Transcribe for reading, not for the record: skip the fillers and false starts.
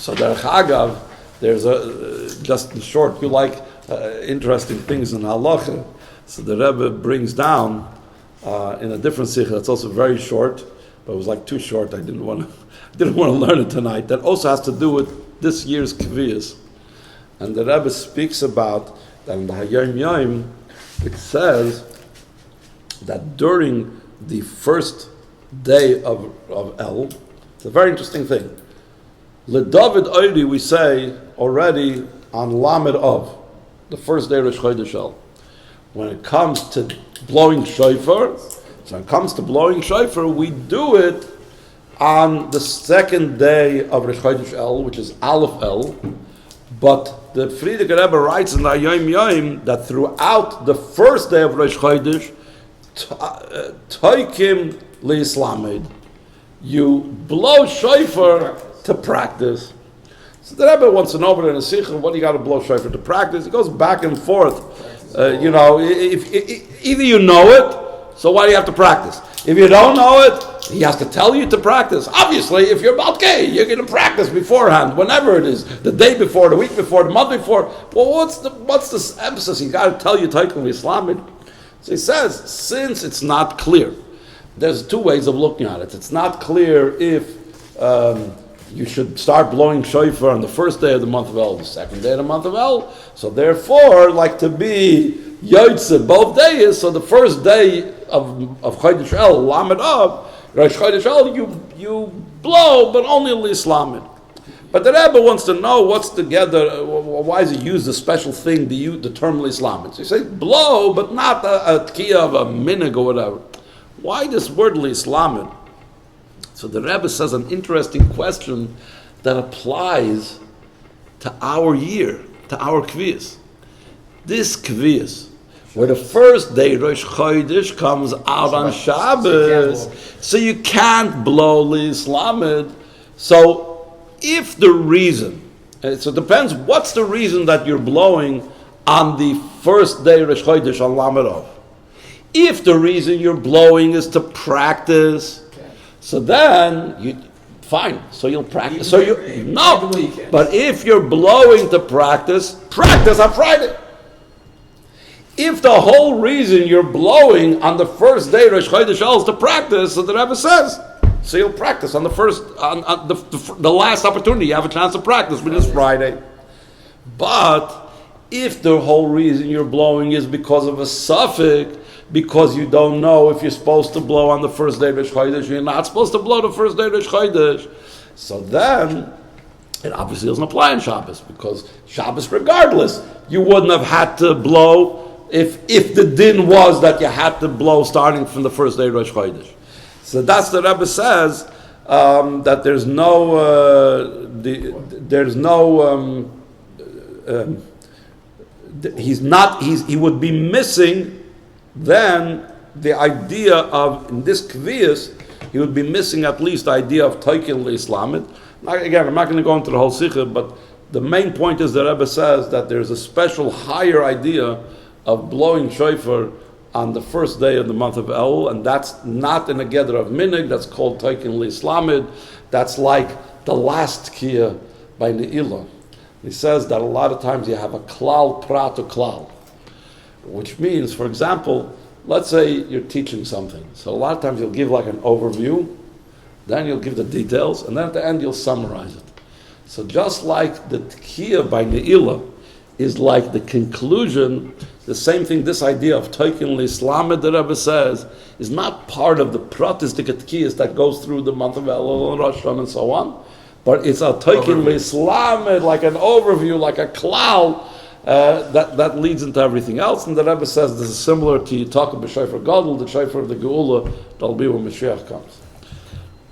So Derech Agav, there's just in short, you like interesting things in halacha. So the Rebbe brings down in a different sikha that's also very short, but it was like too short. I didn't want to learn it tonight. That also has to do with this year's kviyas. And the Rebbe speaks about that in the Hayom Yom, it says that during the first day of El, it's a very interesting thing. LeDavid Oidi, we say already on Lamed Av, the first day of Rosh Chodesh Elul. When it comes to blowing shofar, we do it on the second day of Rosh Chodesh Elul, which is Aleph El. But the Frierdiker Rebbe writes in the Hayom Yom that throughout the first day of Rosh Chodesh, Tokin Lihislamed, you blow shofar to practice. So the Rebbe wants to know in a sikha, what do you got to blow shofar to practice? He goes back and forth. If either you know it, so why do you have to practice? If you don't know it, he has to tell you to practice. Obviously, if you're Balkei, you're going to practice beforehand, whenever it is, the day before, the week before, the month before. Well, what's the emphasis? He's got to tell you Tokin Lihislamed. So he says, since it's not clear, there's two ways of looking at it. It's not clear if you should start blowing shofar on the first day of the month of El, the second day of the month of El. So therefore, like to be Yotze both days, so the first day of Chodesh El, Lamed Av, Rosh Chodesh El, you blow, but only Lihislamed. But the Rebbe wants to know what's together, why does he use the special thing, the term Lihislamed? So he says blow, but not a tkiyah of a minig or whatever. Why this word Lihislamed? So the Rebbe says an interesting question that applies to our year, to our kviyas. This kviyas, where the first day Rosh Chodesh comes out on Shabbos, so you can't blow Lihislamed. So if the reason, so it depends, what's the reason that you're blowing on the first day Rosh Chodesh on Lamed Av? If the reason you're blowing is to practice, so then fine. So you'll practice. But if you're blowing to practice on Friday. If the whole reason you're blowing on the first day Rosh Chodesh Elul is to practice, so the Rebbe says, so you'll practice on the first, on the last opportunity you have a chance to practice, which is Friday. But if the whole reason you're blowing is because of a suffix, because you don't know if you're supposed to blow on the first day of Rosh Chodesh, you're not supposed to blow the first day of Rosh Chodesh, so then it obviously doesn't apply on Shabbos, because Shabbos, regardless, you wouldn't have had to blow if the din was that you had to blow starting from the first day of Rosh Chodesh. So that's the Rebbe says that he would be missing then the idea of, in this kviyas, he would be missing at least the idea of Tokin Lihislamed. Again, I'm not going to go into the whole sikha, but the main point is the Rebbe says that there's a special higher idea of blowing shofar on the first day of the month of Elul, and that's not in a gather of minig, that's called Tokin Lihislamed. That's like the last tkiyah by Ne'ilah. He says that a lot of times you have a klal prat to klal, which means, for example, let's say you're teaching something. So a lot of times you'll give like an overview, then you'll give the details, and then at the end you'll summarize it. So just like the tkiyah by Ne'ilah is like the conclusion, the same thing, this idea of Tokin Lihislamed, the Rebbe says, is not part of the pratistic tkiyas that goes through the month of Elul and Rosh Hashanah and so on, but it's a Tokin Lihislamed, like an overview, like a klal, that leads into everything else. And the Rebbe says this is similar to you talk about Shofar Gadol, the Shofar of the Geula, that'll be when Mashiach comes.